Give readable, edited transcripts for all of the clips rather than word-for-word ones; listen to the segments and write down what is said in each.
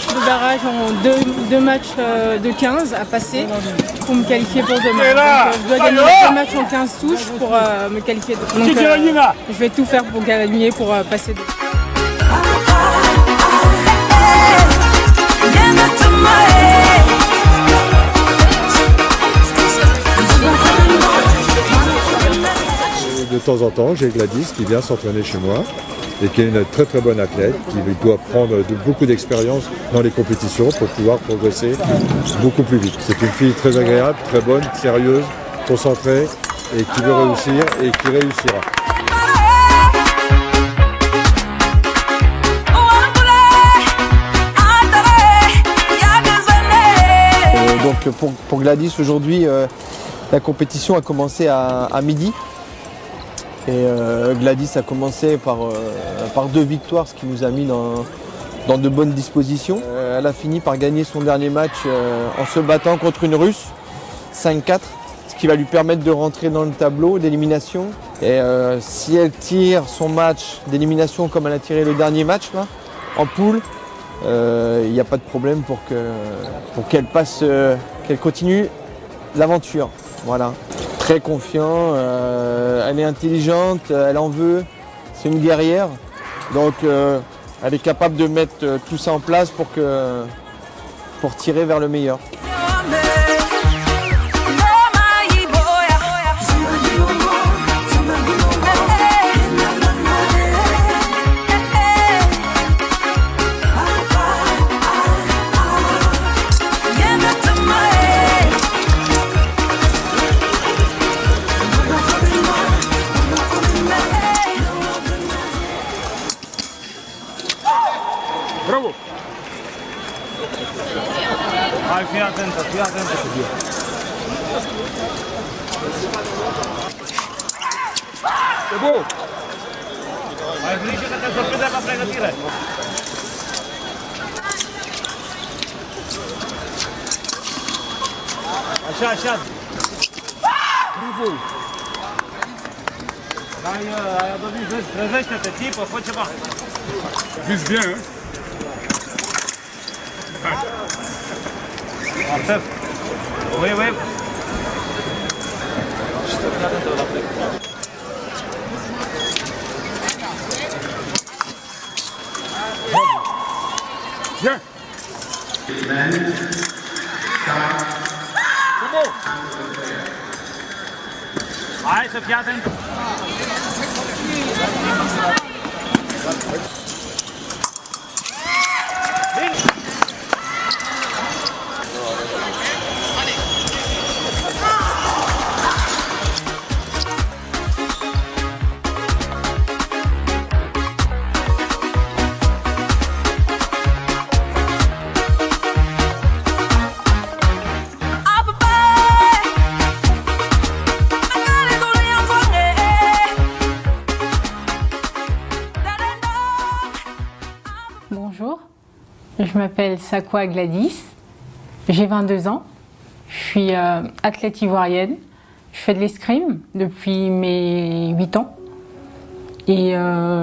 matchs de barrage en deux matchs de 15 à passer pour me qualifier pour demain. Donc, je dois gagner 2 matchs en 15 touches pour me qualifier. Donc je vais tout faire pour gagner, pour passer demain. De temps en temps, j'ai Gladys qui vient s'entraîner chez moi et qui est une très très bonne athlète, qui doit prendre beaucoup d'expérience dans les compétitions pour pouvoir progresser beaucoup plus vite. C'est une fille très agréable, très bonne, sérieuse, concentrée et qui veut réussir et qui réussira. Donc pour Gladys aujourd'hui, la compétition a commencé à midi. Et Gladys a commencé par 2 victoires, ce qui nous a mis dans de bonnes dispositions. Elle a fini par gagner son dernier match en se battant contre une Russe, 5-4, ce qui va lui permettre de rentrer dans le tableau d'élimination. Et si elle tire son match d'élimination comme elle a tiré le dernier match là, en poule, il n'y a pas de problème pour qu'elle passe, qu'elle continue l'aventure. Voilà. Très confiant, elle est intelligente, elle en veut, c'est une guerrière. Donc elle est capable de mettre tout ça en place pour tirer vers le meilleur. Bravo! Hai, fii atentă cu ea. E bun! Ai grijă că te surprinde la pregătire. Așa, așa. Bravo! Ai adobit, vezi, trezește-te, țipă, fă ceva. Vise bien, hein? Parfait. Oui, oui. Bien. C'est bon. Hai să fii atent. Bonjour, je m'appelle Sakwa Gladys, j'ai 22 ans, je suis athlète ivoirienne, je fais de l'escrime depuis mes 8 ans et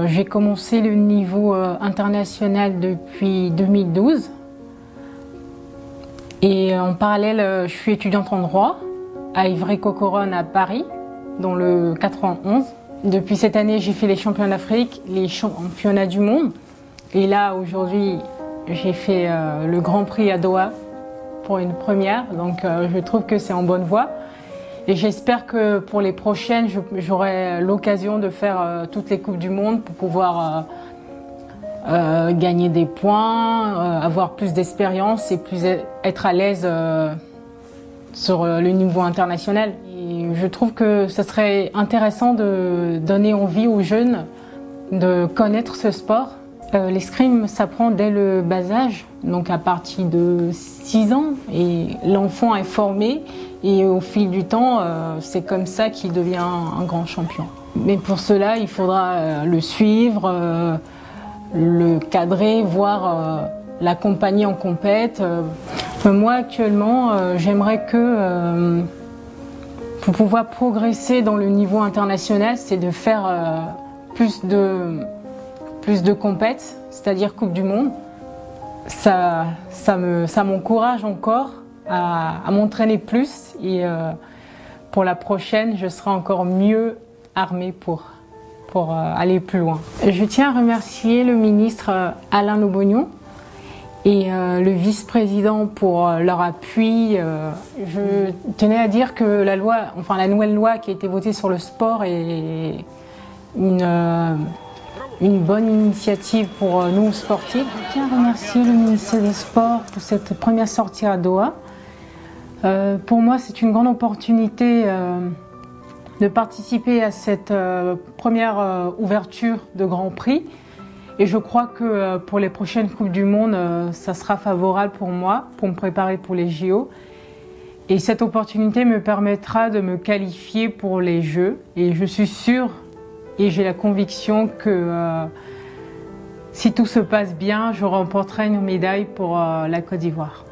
j'ai commencé le niveau international depuis 2012 et en parallèle je suis étudiante en droit à Ivry-Cocoronne à Paris dans le 91. Depuis cette année j'ai fait les championnats d'Afrique, les championnats du monde. Et là, aujourd'hui, j'ai fait le Grand Prix à Doha pour une première, donc je trouve que c'est en bonne voie. Et j'espère que pour les prochaines, j'aurai l'occasion de faire toutes les Coupes du Monde pour pouvoir gagner des points, avoir plus d'expérience et être à l'aise sur le niveau international. Et je trouve que ce serait intéressant de donner envie aux jeunes de connaître ce sport. L'escrime s'apprend dès le bas âge, donc à partir de 6 ans, et l'enfant est formé et au fil du temps, c'est comme ça qu'il devient un grand champion. Mais pour cela, il faudra le suivre, le cadrer, voire l'accompagner en compète. Moi actuellement, j'aimerais que pour pouvoir progresser dans le niveau international, c'est de faire plus de compètes, c'est-à-dire Coupe du Monde. ça m'encourage encore à m'entraîner plus et pour la prochaine, je serai encore mieux armée pour aller plus loin. Je tiens à remercier le ministre Alain Aubognon et le vice-président pour leur appui. Je tenais à dire que la nouvelle loi qui a été votée sur le sport est une bonne initiative pour nous sportifs. Je tiens à remercier le ministère des Sports pour cette première sortie à Doha. Pour moi, c'est une grande opportunité de participer à cette première ouverture de Grand Prix. Et je crois que pour les prochaines Coupes du Monde, ça sera favorable pour moi, pour me préparer pour les JO. Et cette opportunité me permettra de me qualifier pour les Jeux. Et je suis sûre et j'ai la conviction que si tout se passe bien, je remporterai une médaille pour la Côte d'Ivoire.